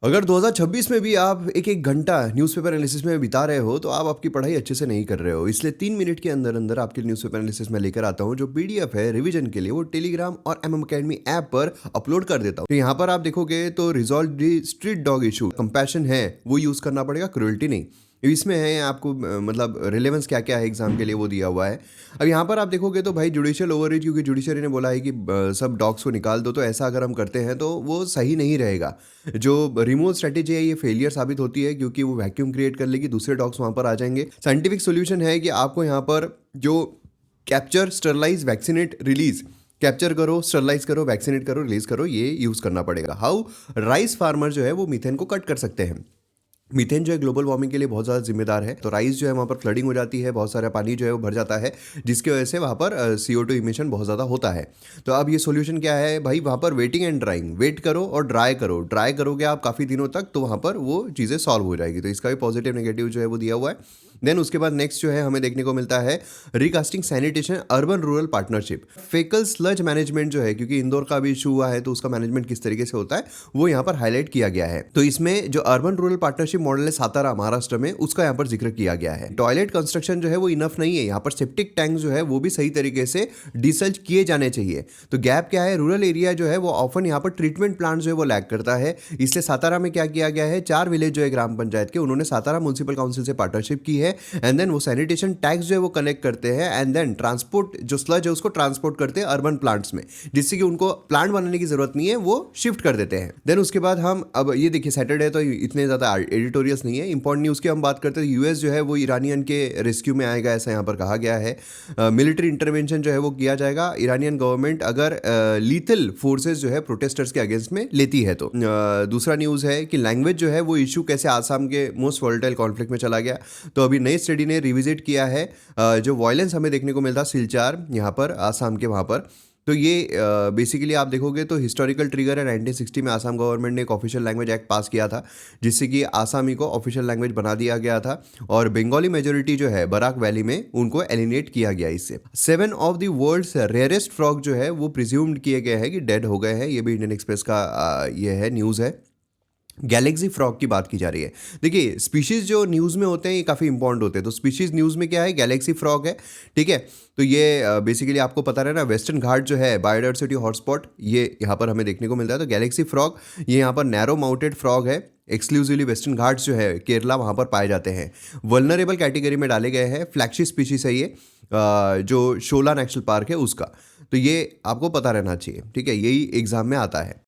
अगर 2026 में भी आप एक-एक घंटा न्यूज़पेपर एनालिसिस में बिता रहे हो, तो आप आपकी पढ़ाई अच्छे से नहीं कर रहे हो। इसलिए 3 मिनट के अंदर-अंदर आपके न्यूज़पेपर एनालिसिस मैं लेकर आता हूँ, जो पीडीएफ है रिवीजन के लिए, वो टेलीग्राम और एमएम अकेडमी ऐप पर अपलोड कर देता हूँ। तो यहाँ पर आप देखोगे तो resolve the street dog issue, compassion है, वो यूज़ करना पड़ेगा, क्रूएल्टी नहीं। इसमें है आपको मतलब रिलेवेंस क्या-क्या है एग्ज़ाम के लिए वो दिया हुआ है। अब यहाँ पर आप देखोगे तो भाई जुडिशियल ओवररीच, क्योंकि जुडिशरी ने बोला है कि सब डॉग्स को निकाल दो, तो ऐसा अगर हम करते हैं तो वो सही नहीं रहेगा। जो रिमूवल स्ट्रैटेजी है ये फेलियर साबित होती है, क्योंकि वो वैक्यूम क्रिएट कर लेगी, दूसरे डॉग्स वहाँ पर आ जाएंगे। साइंटिफिक सॉल्यूशन है कि आपको यहाँ पर जो capture, sterilise, vaccinate, release, capture करो, स्टरलाइज करो, वैक्सीनेट करो, रिलीज करो, ये यूज़ करना पड़ेगा। हाउ राइस फार्मर जो है वो मीथेन को कट कर सकते हैं। मीथेन जो है ग्लोबल वार्मिंग के लिए बहुत ज़्यादा जिम्मेदार है। तो राइस जो है वहाँ पर फ्लडिंग हो जाती है, बहुत सारा पानी जो है वो भर जाता है, जिसकी वजह से वहाँ पर CO2 इमिशन बहुत ज़्यादा होता है। तो अब ये सॉल्यूशन क्या है भाई, वहाँ पर वेटिंग एंड ड्राइंग, वेट करो और ड्राई करो। ड्राई करोगे आप काफ़ी दिनों तक, तो वहाँ पर वो चीज़ें सॉल्व हो जाएगी। तो इसका भी पॉजिटिव नेगेटिव जो है वो दिया हुआ है। देन उसके बाद नेक्स्ट जो है हमें देखने को मिलता है recasting sanitation urban rural partnership. फेकल स्लज मैनेजमेंट जो है, क्योंकि इंदौर का भी इशू हुआ है, तो उसका मैनेजमेंट किस तरीके से होता है वो यहाँ पर हाईलाइट किया गया है। तो इसमें जो अर्बन रूरल पार्टनरशिप मॉडल है सातारा महाराष्ट्र में, उसका यहाँ पर जिक्र किया गया है। टॉयलेट कंस्ट्रक्शन जो है वो इनफ नहीं है, यहाँ पर सेप्टिक टैंक जो है वो भी सही तरीके से डिसल्ज किए जाने चाहिए। तो गैप क्या है, रूरल एरिया जो है वो ऑफन यहाँ पर ट्रीटमेंट प्लांट जो है वो लैक करता है। इसलिए सातारा में क्या किया गया है, 4 विलेज जो है ग्राम पंचायत के, उन्होंने सातारा म्युनिसिपल काउंसिल से पार्टनरशिप की है। एंड देन वो सैनिटेशन टैक्स जो है वो कलेक्ट करते हैं, एंड देन ट्रांसपोर्ट जो स्लज है उसको ट्रांसपोर्ट करते हैं अर्बन प्लांट्स में, जिससे कि उनको प्लांट बनाने की जरूरत नहीं है, वो शिफ्ट कर देते हैं। देन उसके बाद हम अब ये देखिए, सैटरडे तो इतने ज़्यादा एडिटोरियल्स नहीं है। इंपॉर्टेंट न्यूज़ की हम बात करते हैं, यूएस जो है वो ईरानियन के रेस्क्यू में आएगा, ऐसा यहाँ पर कहा गया है। मिलिट्री इंटरवेंशन जो है वो किया जाएगा ईरानियन गवर्नमेंट अगर लीथल फोर्सेस जो है प्रोटेस्टर्स के अगेंस्ट में लेती है तो। दूसरा न्यूज़ है कि लैंग्वेज जो है वो इशू कैसे आसाम के मोस्ट वॉलेटाइल कॉन्फ्लिक्ट में चला गया। तो अभी नई स्टडी ने रिविजिट किया है जो वायलेंस हमें देखने को मिलता सिलचार यहाँ पर आसाम के वहाँ पर। तो ये बेसिकली आप देखोगे तो हिस्टोरिकल ट्रिगर है। 1960 में आसाम गवर्नमेंट ने एक ऑफिशियल लैंग्वेज एक्ट पास किया था, जिससे कि आसामी को ऑफिशियल लैंग्वेज बना दिया गया था, और बंगाली मेजोरिटी जो है बराक वैली में, उनको एलिनेट किया गया इससे। 7 of the world's rarest frog जो है वो प्रिज्यूम्ड किए गए हैं कि डेड हो गए हैं। ये भी इंडियन एक्सप्रेस का ये है न्यूज़ है। गैलेक्सी फ्रॉग की बात की जा रही है। देखिए, स्पीशीज़ जो न्यूज़ में होते हैं ये काफ़ी इंपॉर्टेंट होते हैं। तो स्पीशीज़ न्यूज़ में क्या है, गैलेक्सी फ्रॉग है, ठीक है। तो ये बेसिकली आपको पता रहना, वेस्टर्न घाट जो है बायोडाइवर्सिटी हॉटस्पॉट, ये यहाँ पर हमें देखने को मिलता है। तो गैलेक्सी फ्रॉग ये यहाँ पर नैरो माउंटेड फ्रॉग है, एक्सक्लूसिवली वेस्टर्न घाट्स जो है केरला वहाँ पर पाए जाते हैं। वल्नरेबल कैटेगरी में डाले गए हैं। फ्लैगशिप स्पीशीज है ये, जो शोला नेशनल पार्क है उसका। तो ये आपको पता रहना चाहिए, ठीक है, यही एग्जाम में आता है।